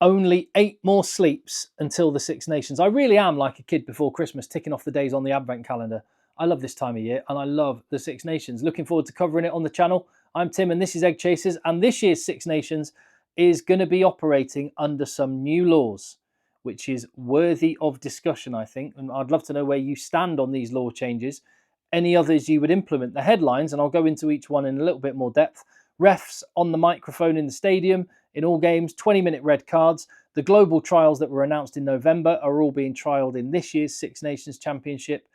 Only 8 more sleeps until the Six Nations. I really am like a kid before Christmas, ticking off the days on the advent calendar. I love this time of year and I love the Six Nations. Looking forward to covering it on the channel. I'm Tim and this is Egg Chasers, and this year's Six Nations is going to be operating under some new laws, which is worthy of discussion, I think. And I'd love to know where you stand on these law changes. Any others you would implement. The headlines, and I'll go into each one in a little bit more depth. Refs on the microphone in the stadium in all games, 20-minute red cards. The global trials that were announced in November are all being trialled in this year's Six Nations Championship,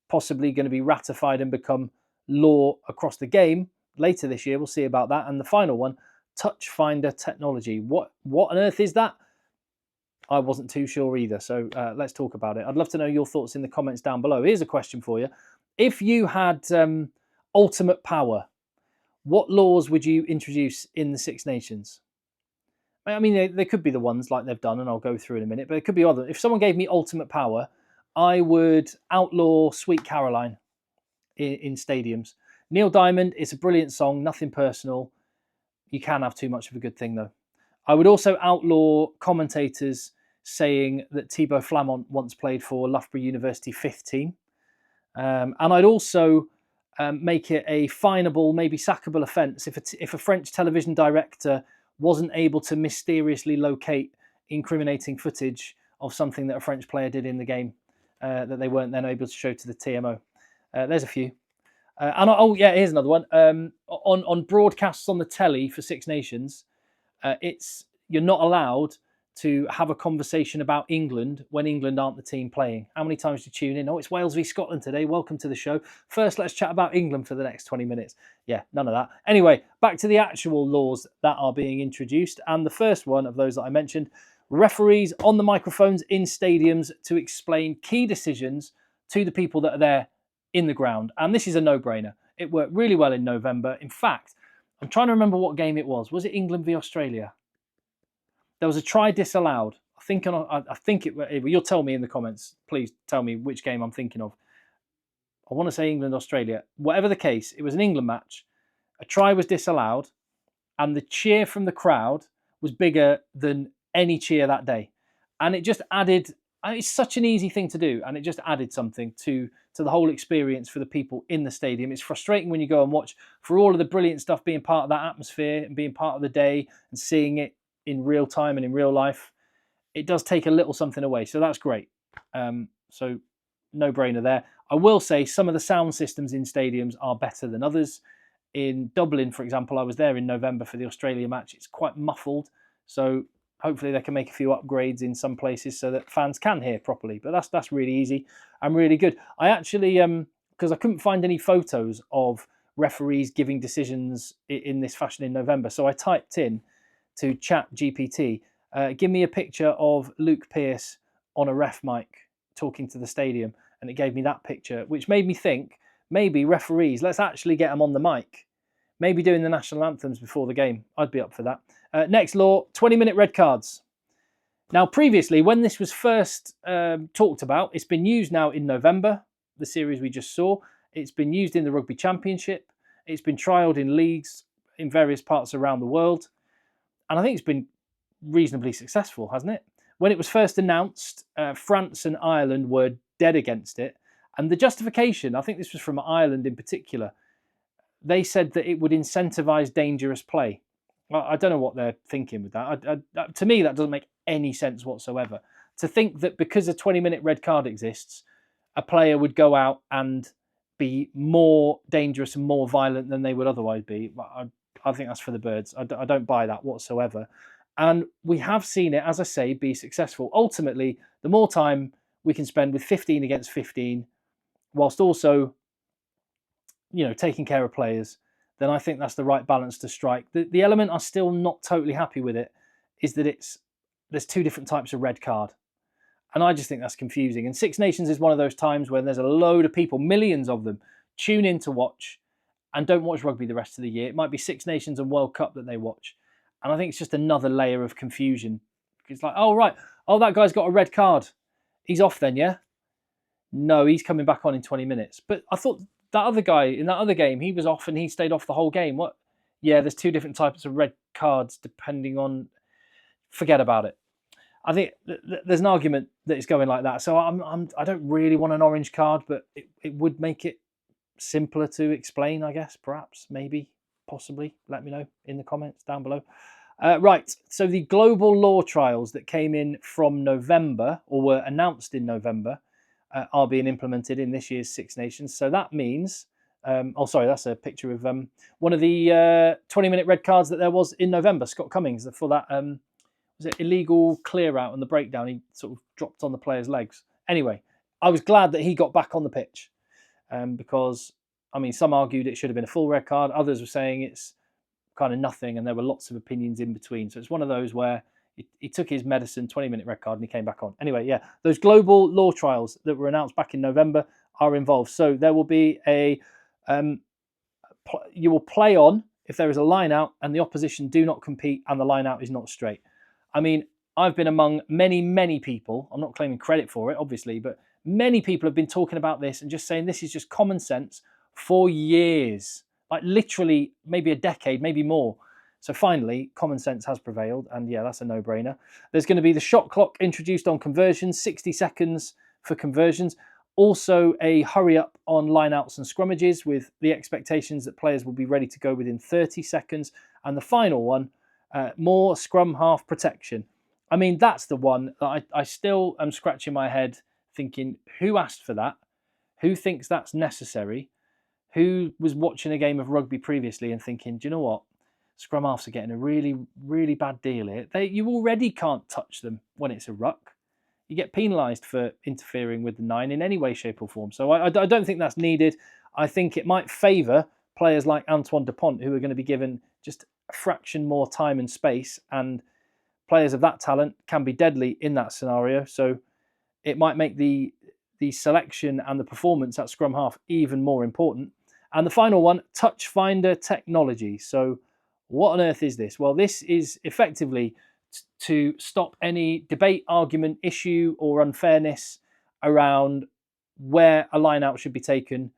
possibly going to be ratified and become law across the game later this year. We'll see about that. And the final one, touch finder technology. What on earth is that? I wasn't too sure either. So let's talk about it. I'd love to know your thoughts in the comments down below. Here's a question for you. If you had ultimate power, what laws would you introduce in the Six Nations? I mean, they could be the ones like they've done, and I'll go through in a minute, but it could be other. If someone gave me ultimate power, I would outlaw Sweet Caroline in stadiums. Neil Diamond, it's a brilliant song, nothing personal. You can have too much of a good thing, though. I would also outlaw commentators saying that Thibaut Flamont once played for Loughborough University 5th team. And I'd also make it a finable, maybe sackable offence if a French television director wasn't able to mysteriously locate incriminating footage of something that a French player did in the game that they weren't then able to show to the TMO. There's a few. Here's another one. On broadcasts on the telly for Six Nations, you're not allowed to have a conversation about England when England aren't the team playing. How many times do you tune in? Oh, it's Wales v Scotland today. Welcome to the show. First, let's chat about England for the next 20 minutes. Yeah, none of that. Anyway, back to the actual laws that are being introduced. And the first one of those that I mentioned, referees on the microphones in stadiums to explain key decisions to the people that are there in the ground. And this is a no-brainer. It worked really well in November. In fact, I'm trying to remember what game it was. Was it England v Australia? There was a try disallowed. I think it. You'll tell me in the comments. Please tell me which game I'm thinking of. I want to say England, Australia. Whatever the case, it was an England match. A try was disallowed, and the cheer from the crowd was bigger than any cheer that day. And it just added. It's such an easy thing to do, and it just added something to the whole experience for the people in the stadium. It's frustrating when you go and watch, for all of the brilliant stuff being part of that atmosphere and being part of the day and seeing it in real time and in real life, it does take a little something away. So that's great. So no brainer there. I will say some of the sound systems in stadiums are better than others. In Dublin, for example, I was there in November for the Australia match. It's quite muffled. So hopefully they can make a few upgrades in some places so that fans can hear properly. But that's really easy and really good. I actually, because I couldn't find any photos of referees giving decisions in this fashion in November, so I typed in to ChatGPT, give me a picture of Luke Pearce on a ref mic talking to the stadium, and it gave me that picture, which made me think maybe referees, let's actually get them on the mic, maybe doing the national anthems before the game. I'd be up for that. Next law, 20-minute red cards. Now, previously, when this was first talked about, it's been used now in November, the series we just saw. It's been used in the Rugby Championship. It's been trialled in leagues in various parts around the world. And I think it's been reasonably successful, hasn't it? When it was first announced, France and Ireland were dead against it. And the justification, I think this was from Ireland in particular, they said that it would incentivise dangerous play. Well, I don't know what they're thinking with that. To me, that doesn't make any sense whatsoever. To think that because a 20-minute red card exists, a player would go out and be more dangerous and more violent than they would otherwise be. I think that's for the birds. I don't buy that whatsoever. And we have seen it, as I say, be successful. Ultimately, the more time we can spend with 15 against 15, whilst also, taking care of players, then I think that's the right balance to strike. The element I'm still not totally happy with it is that there's two different types of red card. And I just think that's confusing. And Six Nations is one of those times when there's a load of people, millions of them, tune in to watch and don't watch rugby the rest of the year. It might be Six Nations and World Cup that they watch. And I think it's just another layer of confusion. It's like, oh, right. Oh, that guy's got a red card. He's off then, yeah? No, he's coming back on in 20 minutes. But I thought that other guy in that other game, he was off and he stayed off the whole game. What? Yeah, there's two different types of red cards depending on... forget about it. I think there's an argument that it's going like that. So I don't really want an orange card, but it would make it simpler to explain, I guess, perhaps, maybe, possibly. Let me know in the comments down below. Right, so the global law trials that came in from November, or were announced in November, are being implemented in this year's Six Nations. So that means, oh, sorry, that's a picture of one of the 20-minute red cards that there was in November, Scott Cummings, for that was it illegal clear out and the breakdown. He sort of dropped on the player's legs. Anyway, I was glad that he got back on the pitch because, I mean, some argued it should have been a full red card. Others were saying it's kind of nothing, and there were lots of opinions in between. So it's one of those where he took his medicine, 20-minute red card, and he came back on. Anyway, yeah, those global law trials that were announced back in November are involved. So there will be you will play on if there is a line out and the opposition do not compete and the line out is not straight. I mean, I've been among many, many people. I'm not claiming credit for it, obviously, but many people have been talking about this and just saying this is just common sense for years, like literally maybe a decade, maybe more. So finally, common sense has prevailed, and yeah, that's a no-brainer. There's going to be the shot clock introduced on conversions, 60 seconds for conversions. Also a hurry up on lineouts and scrummages with the expectations that players will be ready to go within 30 seconds. And the final one, more scrum half protection. I mean, that's the one that I still am scratching my head thinking, who asked for that? Who thinks that's necessary? Who was watching a game of rugby previously and thinking, do you know what? Scrum halves are getting a really, really bad deal here. You already can't touch them when it's a ruck. You get penalised for interfering with the 9 in any way, shape or form. So I don't think that's needed. I think it might favour players like Antoine Dupont, who are going to be given just a fraction more time and space, and players of that talent can be deadly in that scenario. So it might make the selection and the performance at scrum half even more important. And the final one, touch finder technology. So what on earth is this? Well, this is effectively to stop any debate, argument, issue or unfairness around where a line out should be taken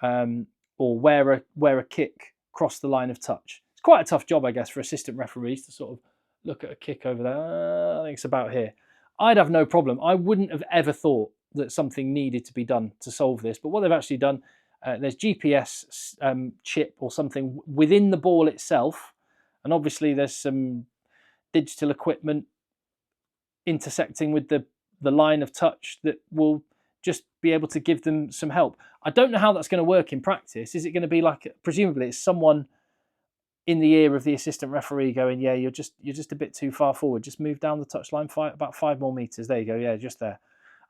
or where a kick crossed the line of touch. It's quite a tough job, I guess, for assistant referees to sort of look at a kick over there. I think it's about here. I'd have no problem. I wouldn't have ever thought that something needed to be done to solve this. But what they've actually done, there's GPS chip or something within the ball itself. And obviously there's some digital equipment intersecting with the line of touch that will just be able to give them some help. I don't know how that's going to work in practice. Is it going to be like, presumably it's someone in the ear of the assistant referee going, yeah, you're just a bit too far forward. Just move down the touchline about 5 more meters. There you go. Yeah, just there.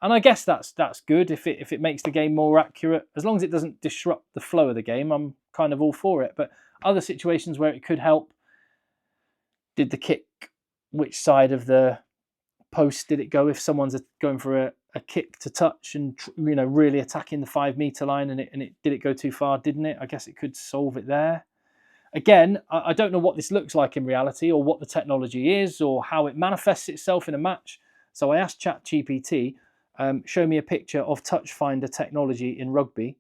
And I guess that's good if it makes the game more accurate. As long as it doesn't disrupt the flow of the game, I'm kind of all for it. But other situations where it could help, did the kick, which side of the post did it go? If someone's going for a kick to touch and really attacking the 5 meter line, and it did it go too far? Didn't it? I guess it could solve it there. Again, I don't know what this looks like in reality, or what the technology is, or how it manifests itself in a match. So I asked ChatGPT, show me a picture of touch finder technology in rugby.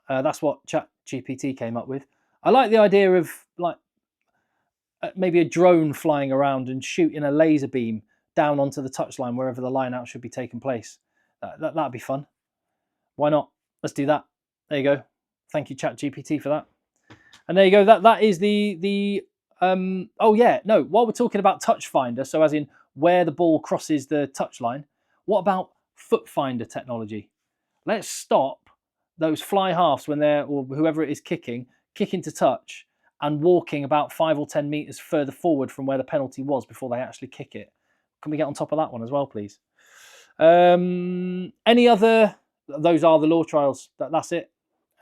That's what ChatGPT came up with. I like the idea of like maybe a drone flying around and shooting a laser beam down onto the touchline wherever the line out should be taking place. That'd be fun. Why not? Let's do that. There you go. Thank you, ChatGPT, for that. And there you go. That is oh yeah, no, while we're talking about touch finder, so as in where the ball crosses the touchline, what about foot finder technology? Let's stop those fly halves when they're, or whoever it is kicking to touch and walking about 5 or 10 meters further forward from where the penalty was before they actually kick it. Can we get on top of that one as well, please? Any other? Those are the law trials. That's it.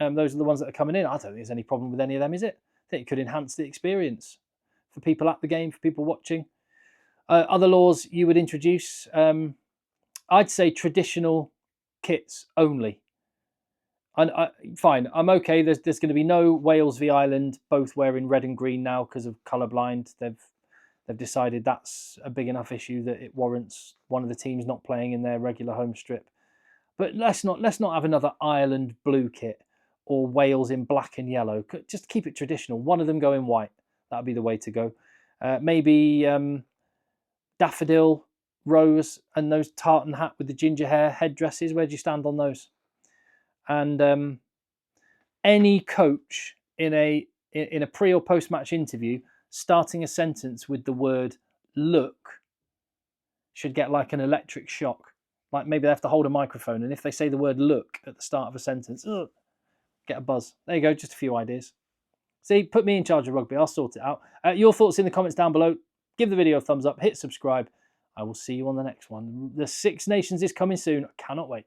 Those are the ones that are coming in. I don't think there's any problem with any of them, is it? I think it could enhance the experience for people at the game, for people watching. Other laws you would introduce, I'd say traditional kits only. Fine, I'm okay. There's going to be no Wales v Ireland, both wearing red and green now because of colourblind. They've decided that's a big enough issue that it warrants one of the teams not playing in their regular home strip. But let's not have another Ireland blue kit or Wales in black and yellow. Just keep it traditional. One of them go in white. That'd be the way to go. Maybe daffodil, rose, and those tartan hat with the ginger hair headdresses. Where do you stand on those? And any coach in a pre or post match interview starting a sentence with the word "look" should get like an electric shock. Like maybe they have to hold a microphone, and if they say the word "look" at the start of a sentence, get a buzz. There you go, just a few ideas. See, put me in charge of rugby. I'll sort it out. Your thoughts in the comments down below. Give the video a thumbs up. Hit subscribe. I will see you on the next one. The Six Nations is coming soon. I cannot wait.